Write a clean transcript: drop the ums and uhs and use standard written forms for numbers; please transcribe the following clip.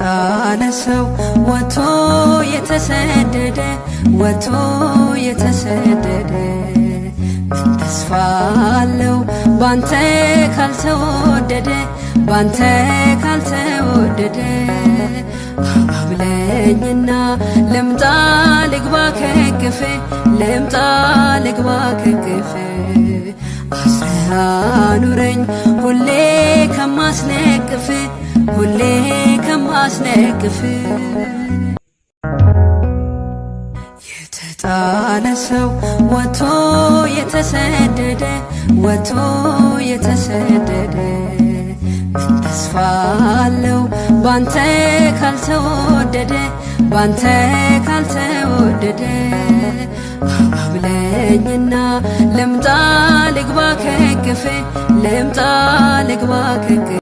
የተጣለ ሰው ወጥቶ የተሰደደ ወጥቶ የተሰደደ ምን ተስፋ አለው ባንተ ካልተወደደ ባንተ ካልተወደደ አባብለኝና ልምጣ ልግባ ከግፍ ልምጣ ልግባ ከግፍ አስረህ አኑረኝ ሁሌ ከማስነቅፍ ሁሌ ከማስነቅፍ የተጣለ ሰው ወጥቶ የተሰደደ ወጥቶ የተሰደደ ምን ተስፋ አለው ባንተ ካልተወደደ ባንተ ካልተወደደ አባብለኝና ልምጣ ልግባ ከግፍ ልምጣ ልግባ ከግፍ